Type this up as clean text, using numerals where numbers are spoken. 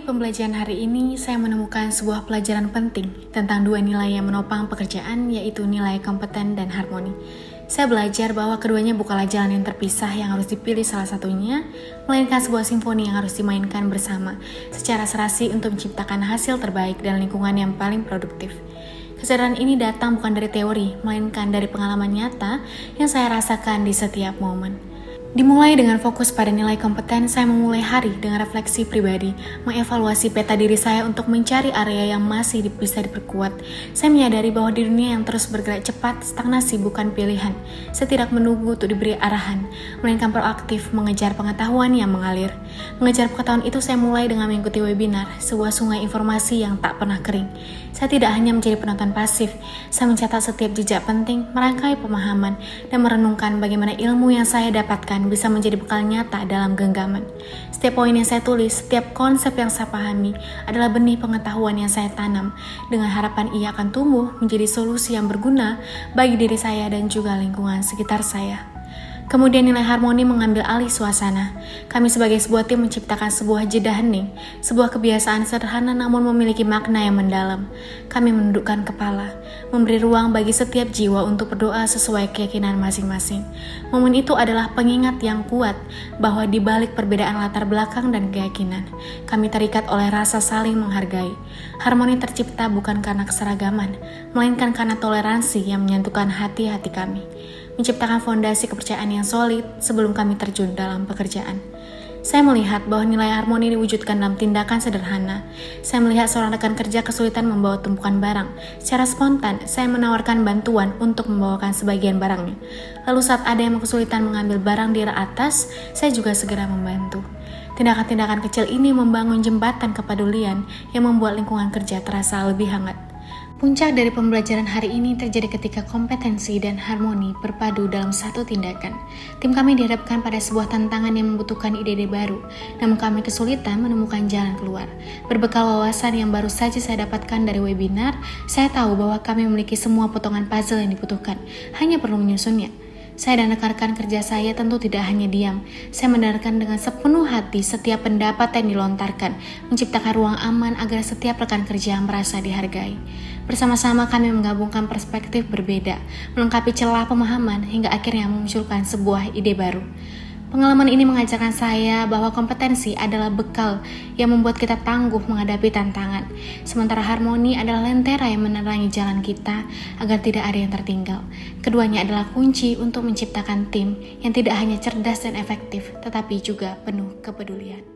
pembelajaran hari ini, saya menemukan sebuah pelajaran penting tentang dua nilai yang menopang pekerjaan, yaitu nilai kompeten dan harmoni. Saya belajar bahwa keduanya bukanlah jalan yang terpisah yang harus dipilih salah satunya, melainkan sebuah simfoni yang harus dimainkan bersama, secara serasi untuk menciptakan hasil terbaik dan lingkungan yang paling produktif. Kesadaran ini datang bukan dari teori, melainkan dari pengalaman nyata yang saya rasakan di setiap momen. Dimulai dengan fokus pada nilai kompeten, saya memulai hari dengan refleksi pribadi, mengevaluasi peta diri saya untuk mencari area yang masih bisa diperkuat. Saya menyadari bahwa di dunia yang terus bergerak cepat, stagnasi bukan pilihan. Saya tidak menunggu untuk diberi arahan, melainkan proaktif mengejar pengetahuan yang mengalir. Mengejar pengetahuan itu saya mulai dengan mengikuti webinar, sebuah sungai informasi yang tak pernah kering. Saya tidak hanya menjadi penonton pasif, saya mencatat setiap jejak penting, merangkai pemahaman, dan merenungkan bagaimana ilmu yang saya dapatkan bisa menjadi bekal nyata dalam genggaman. Setiap poin yang saya tulis, setiap konsep yang saya pahami adalah benih pengetahuan yang saya tanam dengan harapan ia akan tumbuh menjadi solusi yang berguna bagi diri saya dan juga lingkungan sekitar saya. Kemudian nilai harmoni mengambil alih suasana. Kami sebagai sebuah tim menciptakan sebuah jeda hening, sebuah kebiasaan sederhana namun memiliki makna yang mendalam. Kami menundukkan kepala, memberi ruang bagi setiap jiwa untuk berdoa sesuai keyakinan masing-masing. Momen itu adalah pengingat yang kuat bahwa di balik perbedaan latar belakang dan keyakinan, kami terikat oleh rasa saling menghargai. Harmoni tercipta bukan karena keseragaman, melainkan karena toleransi yang menyatukan hati-hati kami, menciptakan fondasi kepercayaan yang solid sebelum kami terjun dalam pekerjaan. Saya melihat bahwa nilai harmoni diwujudkan dalam tindakan sederhana. Saya melihat seorang rekan kerja kesulitan membawa tumpukan barang. Secara spontan, saya menawarkan bantuan untuk membawakan sebagian barangnya. Lalu saat ada yang kesulitan mengambil barang di atas, saya juga segera membantu. Tindakan-tindakan kecil ini membangun jembatan kepedulian yang membuat lingkungan kerja terasa lebih hangat. Puncak dari pembelajaran hari ini terjadi ketika kompetensi dan harmoni berpadu dalam satu tindakan. Tim kami dihadapkan pada sebuah tantangan yang membutuhkan ide-ide baru, namun kami kesulitan menemukan jalan keluar. Berbekal wawasan yang baru saja saya dapatkan dari webinar, saya tahu bahwa kami memiliki semua potongan puzzle yang dibutuhkan, hanya perlu menyusunnya. Saya dan rekan-rekan kerja saya tentu tidak hanya diam. Saya mendengarkan dengan sepenuh hati setiap pendapat yang dilontarkan, menciptakan ruang aman agar setiap rekan kerja merasa dihargai. Bersama-sama kami menggabungkan perspektif berbeda, melengkapi celah pemahaman hingga akhirnya memunculkan sebuah ide baru. Pengalaman ini mengajarkan saya bahwa kompetensi adalah bekal yang membuat kita tangguh menghadapi tantangan. Sementara harmoni adalah lentera yang menerangi jalan kita agar tidak ada yang tertinggal. Keduanya adalah kunci untuk menciptakan tim yang tidak hanya cerdas dan efektif, tetapi juga penuh kepedulian.